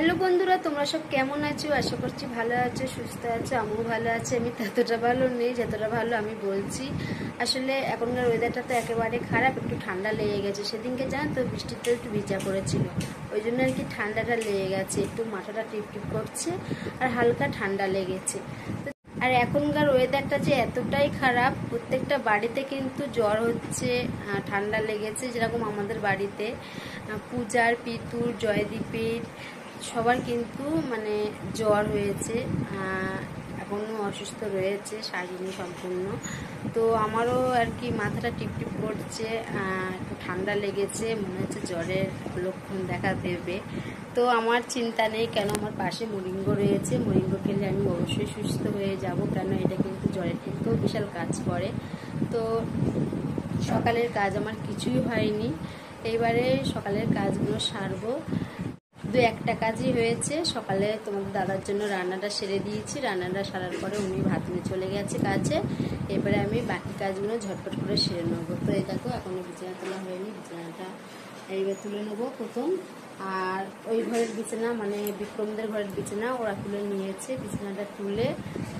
Hello বন্ধুরা, তোমরা সব কেমন আছো? আশা করছি ভালো আছো, সুস্থ আছো। আমিও ভালো আছি। আমি ততটা ভালো নেই যতটা ভালো আমি বলছি। আসলে এখনকার ওয়েদারটা তো একেবারে খারাপ, একটু ঠান্ডা লেগে গেছে। সেদিনকে জান তো বৃষ্টিতে একটু ভিজা পড়েছিল, ওই জন্য আর কি ঠান্ডাটা লেগে গেছে, একটু মাথাটা টিপটিপ করছে আর হালকা ঠান্ডা লেগেছে। আর এখনকার ওয়েদারটা যে এতটাই খারাপ, প্রত্যেকটা বাড়িতে কিন্তু জ্বর হচ্ছে, ঠান্ডা লেগেছে। যেরকম আমাদের বাড়িতে পূজার, পিতুর, জয়দীপের সবার কিন্তু মানে জ্বর হয়েছে, এখনও অসুস্থ রয়েছে, সারিনি সম্পূর্ণ। তো আমারও আর কি মাথাটা টিপটিপ করছে, একটু ঠান্ডা লেগেছে, মনে হচ্ছে জ্বরের লক্ষণ দেখা দেবে। তো আমার চিন্তা নেই, কেন আমার পাশে মরিঙ্গ রয়েছে, মরিঙ্গ খেলে আমি অবশ্যই সুস্থ হয়ে যাব। কেন এটা কিন্তু জ্বরের থেকেও বিশাল কাজ করে। তো সকালের কাজ আমার কিছুই হয়নি, এইবারে সকালের কাজগুলো সারবো। দু একটা কাজই হয়েছে। সকালে তোমাদের দাদার জন্য রান্নাটা সেরে দিয়েছি, রান্নাটা সারার পরে উনি ভাত নিয়ে চলে গেছে কাছে। এবারে আমি বাকি কাজগুলো ঝটপট করে সেরে নেবো। তো এই দেখো এখনো বিছানা তোলা হয়নি, বিছানাটা এইবার তুলে নেবো প্রথম। আর ওই ঘরের বিছানা মানে বিক্রমদের ঘরের বিছানা ওরা তুলে নিয়েছে, বিছানাটা তুলে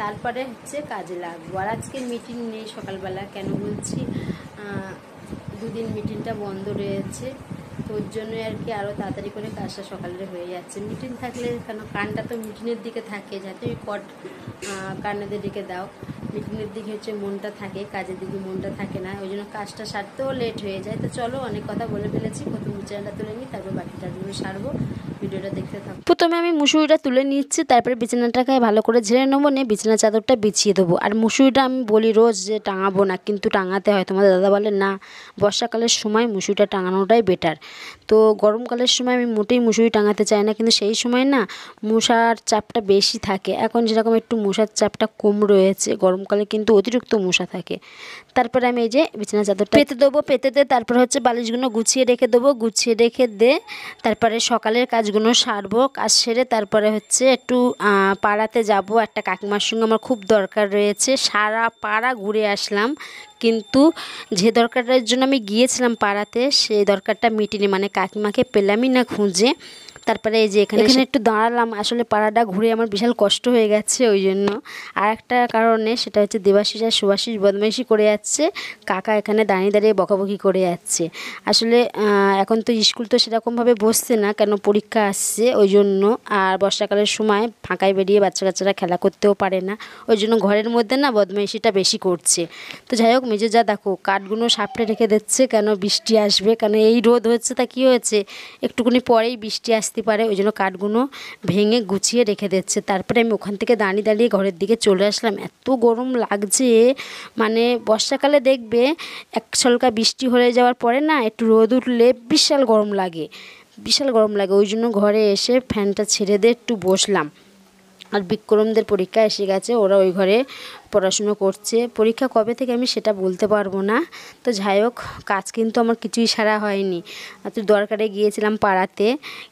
তারপরে হচ্ছে কাজে লাগবো। আর আজকে মিটিং নেই সকালবেলা, কেন বলছি, দুদিন মিটিংটা বন্ধ রয়েছে, তো ওর জন্য আর কি আরও তাড়াতাড়ি করে কাজটা সকালে হয়ে যাচ্ছে। মিটিং থাকলে কেন কানটা তো মিটিংয়ের দিকে থাকে, যাতে ওই কট কান্নাদের দিকে দাও, মিটিংয়ের দিকে হচ্ছে মনটা থাকে, কাজের দিকে মনটা থাকে না, ওই জন্য কাজটা সারতেও লেট হয়ে যায়। তো চলো, অনেক কথা বলে ফেলেছি, প্রথম বিছানাটা তুলে নিই, তারপর বাকি কাজগুলো সারবো। ভিডিওটা দেখতে থাকো। প্রথমে আমি মুসুরিটা তুলে নিচ্ছি, তারপরে বিছানাটাকে ভালো করে ঝেড়ে নেবো, নিয়ে বিছানা চাদরটা বিছিয়ে দেবো। আর মুসুরিটা আমি বলি রোজ যে টাঙাবো না, কিন্তু টাঙাতে হয়। তোমাদের দাদা বলে না, বর্ষাকালের সময় মুসুরিটা টাঙানোটাই বেটার। তো গরমকালের সময় আমি মোটেই মুসুরি টাঙাতে চাই না, কিন্তু সেই সময় না মশার চাপটা বেশি থাকে। এখন যেরকম একটু মশার চাপটা কম রয়েছে, গরমকালে কিন্তু অতিরিক্ত মশা থাকে। তারপরে আমি এই যে বিছানা চাদরটা পেতে দেবো, পেতে দিয়ে তারপরে হচ্ছে বালিশগুলো গুছিয়ে রেখে দেবো, গুছিয়ে রেখে দে তারপরে সকালের কাজগুলো সারবো। কাজ সেরে তারপরে হচ্ছে একটু পাড়াতে যাব, একটা কাকিমার সঙ্গে আমার খুব দরকার রয়েছে। সারা পাড়া ঘুরে আসলাম, কিন্তু যে দরকারটার জন্য আমি গিয়েছিলাম পাড়াতে, সেই দরকারটা মিটেনি, মানে কাকিমাকে পেলামই না খুঁজে। তারপরে এই যে এখানে একটু দাঁড়ালাম, আসলে পাড়াটা ঘুরে আমার বিশাল কষ্ট হয়ে গেছে ওই জন্য। আর একটা কারণে, সেটা হচ্ছে দেবাশিস আর সুভাশিস বদমাইশি করে যাচ্ছে, কাকা এখানে দাঁড়িয়ে দাঁড়িয়ে বকাবকি করে যাচ্ছে। আসলে এখন তো স্কুল তো সেরকমভাবে বসছে না, কেন পরীক্ষা আসছে ওই জন্য। আর বর্ষাকালের সময় ফাঁকায় বেরিয়ে বাচ্চা কাচ্চারা খেলা করতেও পারে না, ওই জন্য ঘরের মধ্যে না বদমাইশিটা বেশি করছে। তো যাই হোক, মেজো যা দেখো কাঠগুলো সাপটে রেখে দিচ্ছে, কেন বৃষ্টি আসবে, কেন এই রোদ হচ্ছে, তা কী হয়েছে, একটুখানি পরেই বৃষ্টি আসতে পারে, ওই জন্য কাঠগুলো ভেঙে গুছিয়ে রেখে দিচ্ছে। তারপরে আমি ওখান থেকে দাঁড়িয়ে দাঁড়িয়ে ঘরের দিকে চলে আসলাম, এত গরম লাগছে। মানে বর্ষাকালে দেখবে এক ছলকা বৃষ্টি হয়ে যাওয়ার পরে না একটু রোদ উঠলে বিশাল গরম লাগে, বিশাল গরম লাগে। ওই জন্য ঘরে এসে ফ্যানটা ছেড়ে দিয়ে একটু বসলাম। আর বিক্রমদের পরীক্ষা এসে গেছে, ওরা ওই ঘরে পড়াশুনো করছে। পরীক্ষা কবে থেকে আমি সেটা বলতে পারবো না। তো যাই হোক, কাজ কিন্তু আমার কিছুই সারা হয়নি। তো দরকারে গিয়েছিলাম পাড়াতে,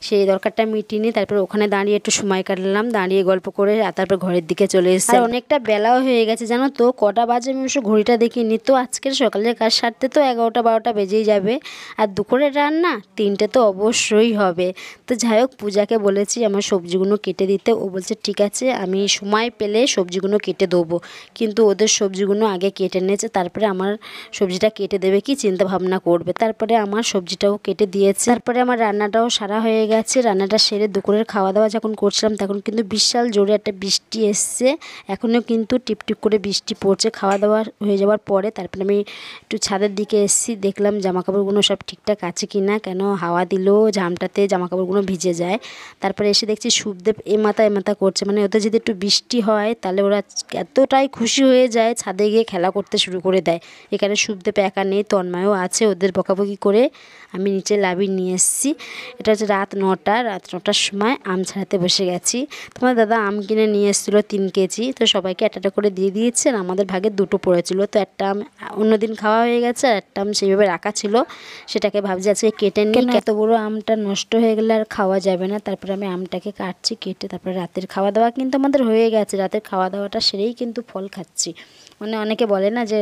সেই দরকারটা মিটিনি, তারপর ওখানে দাঁড়িয়ে একটু সময় কাটলাম, দাঁড়িয়ে গল্প করে তারপর ঘরের দিকে চলে এসেছি। আর অনেকটা বেলাও হয়ে গেছে জানো তো, কটা বাজে আমি অবশ্য ঘড়িটা দেখিনি। তো আজকের সকালের কাজ সারতে তো 11টা-12টা বেজেই যাবে। আর দুপুরের রান্না 3টে তো অবশ্যই হবে। তো যাই হোক, পূজাকে বলেছি আমার সবজিগুলো কেটে দিতে, ও বলছে ঠিক আছে, আমি সময় পেলে সবজিগুলো কেটে দেবো। কিন্তু ওদের সবজিগুলো আগে কেটে নিয়েছে, তারপরে আমার সবজিটা কেটে দেবে কি চিন্তা ভাবনা করবে। তারপরে আমার সবজিটাও কেটে দিয়েছে, তারপরে আমার রান্নাটাও সারা হয়ে গেছে। রান্নাটা সেরে দুপুরের খাওয়া দাওয়া যখন করছিলাম, তখন কিন্তু বিশাল জোরে একটা বৃষ্টি এসছে, এখনও কিন্তু টিপটিপ করে বৃষ্টি পড়ছে। খাওয়া দাওয়া হয়ে যাওয়ার পরে তারপরে আমি একটু ছাদের দিকে এসেছি, দেখলাম জামাকাপড়গুলো সব ঠিকঠাক আছে কি না, কেন হাওয়া দিলেও ঝামটাতে জামাকাপড়গুলো ভিজে যায়। তারপরে এসে দেখছি শুভদেব এ মাথা করছে, মানে ওদের যদি একটু বৃষ্টি হয় তাহলে ওরা এতটাই খুশি হয়ে যায়, ছাদে গিয়ে খেলা করতে শুরু করে দেয়। এখানে শুভদেব একা নেই, তন্ময়ও আছে, ওদের বকাবকি করে আমি নিচে লাবিয়ে নিয়ে এসেছি। এটা হচ্ছে রাত 9টার সময় আম ছাড়াতে বসে গেছি। তোমার দাদা আম কিনে নিয়ে এসেছিলো 3 কেজি, তো সবাইকে একটা করে দিয়ে দিয়েছে। আর আমাদের ভাগে 2টো পড়েছিল, তো একটা আম অন্যদিন খাওয়া হয়ে গেছে, আর একটা আম সেইভাবে রাখা ছিল, সেটাকে ভাবছি আজকে কেটে নিই, এত বড় আমটা নষ্ট হয়ে গেলে আর খাওয়া যাবে না। তারপরে আমি আমটাকে কাটছি, কেটে তারপরে রাতের খাওয়া দাওয়া কিন্তু আমাদের হয়ে গেছে, রাতের খাওয়া দাওয়াটা সেরেই কিন্তু ফল খাচ্ছি। মানে অনেকে বলে না যে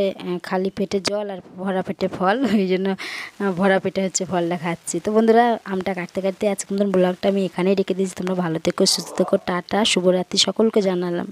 খালি পেটে জল আর ভরা পেটে ফল, ওই জন্য ভরা পেটে হচ্ছে ফলটা খাচ্ছি। তো বন্ধুরা আমটা কাটতে কাটতে আজকের মতন ব্লগটা আমি এখানেই রেখে দিয়েছি। তোমরা ভালো থেকো, সুস্থ থেকো, টাটা, শুভরাত্রি সকলকে জানালাম।